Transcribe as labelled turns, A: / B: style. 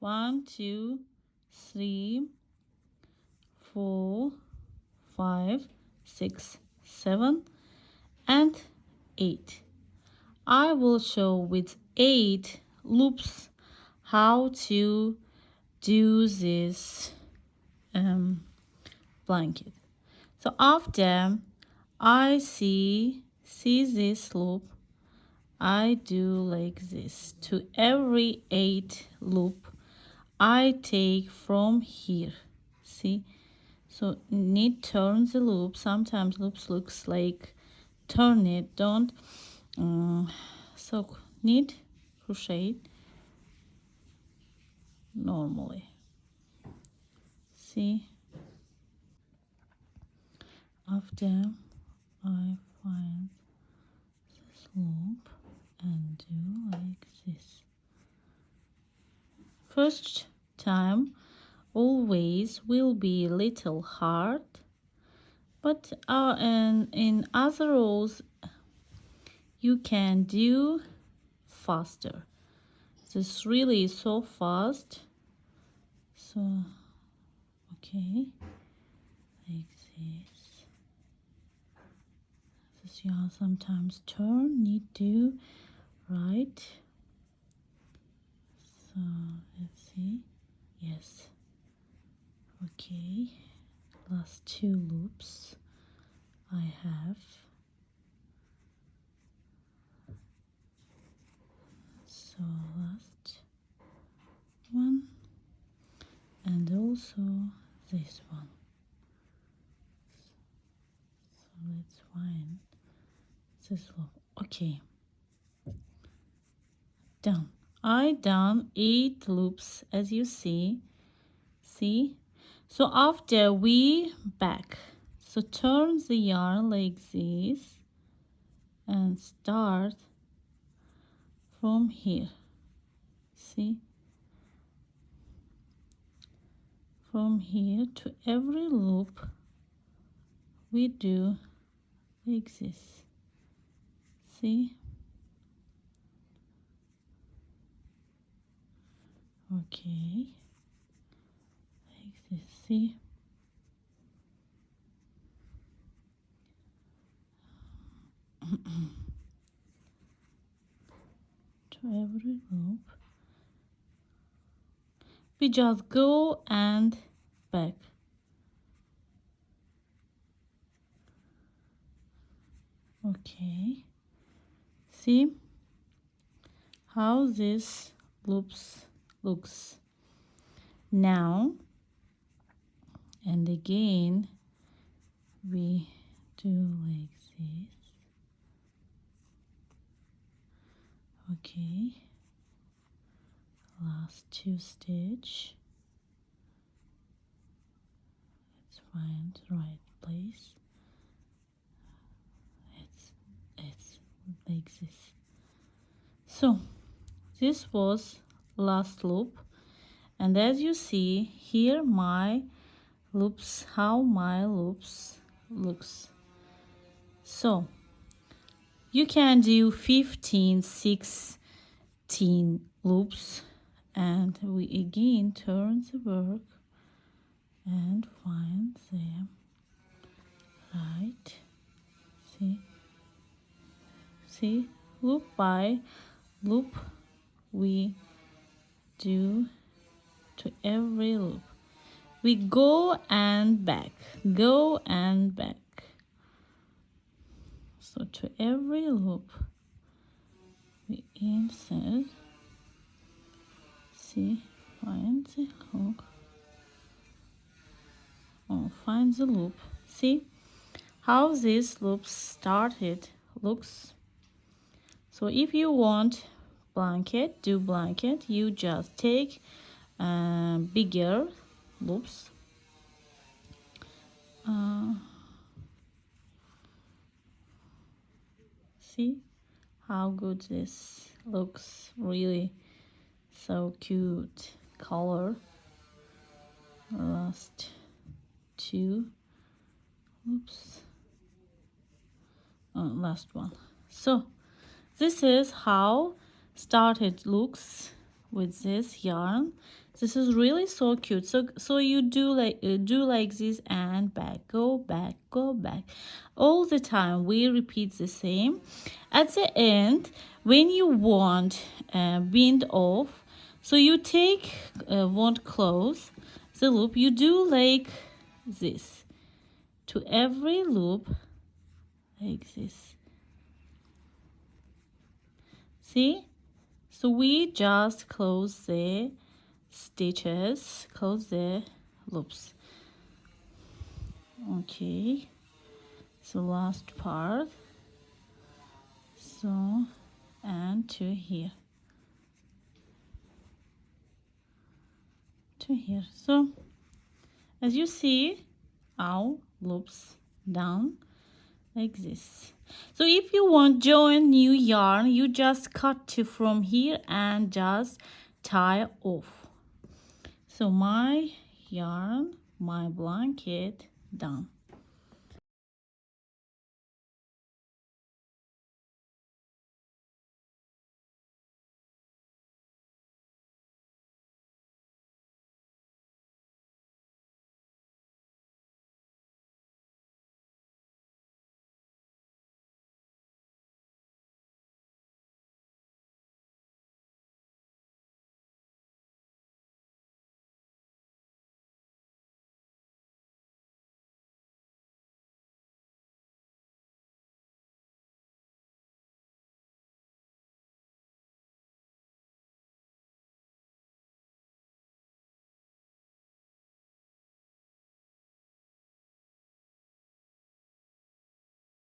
A: 1 2 3 4 5 6 7 and 8. I will show with 8 loops how to do this blanket. So after I see this loop, I do like this. To every 8 loop I take from here. See, so need turn the loop. Sometimes loops looks like turn it, don't so need crochet normally. See, after I find this loop and do like this. First time always will be a little hard, but in other rows you can do faster. This really is so fast. So okay, like this. This yarn sometimes turn, need to right. So let's see. Yes. Okay. Last 2 loops I have. So last one and also this one. So let's find this loop. Okay. Done. I done 8 loops as you see. See? So after we back, so turn the yarn like this and start from here. See? From here to every loop we do like this. See? Okay. Like this. See? To every loop we just go and back. Okay, see how this looks now, and again we do like this. Okay, last 2 stitch. Let's find the right place. It's like this. So this was last loop, and as you see here my loops, how my loops looks. So you can do 15 16 loops, and we again turn the work and find them right. See, loop by loop we do to every loop. We go and back, go and back. So to every loop we insert. See, find the hook. Oh, find the loop. See how this loop started looks. So if you want blanket, do blanket, you just take bigger loops. See how good this looks, really so cute color. Last 2 oops, last one. So this is how started looks with this yarn. This is really so cute. So you do like this and back, go back, go back. All the time we repeat the same. At the end, when you want bind off, so you take won't close the loop, you do like this to every loop, like this. See? So we just close the stitches, close the loops. Okay, so last part. So, and to here. To here. So, as you see, our loops down like this. So if you want join new yarn, you just cut to from here and just tie off. So my yarn, my blanket done.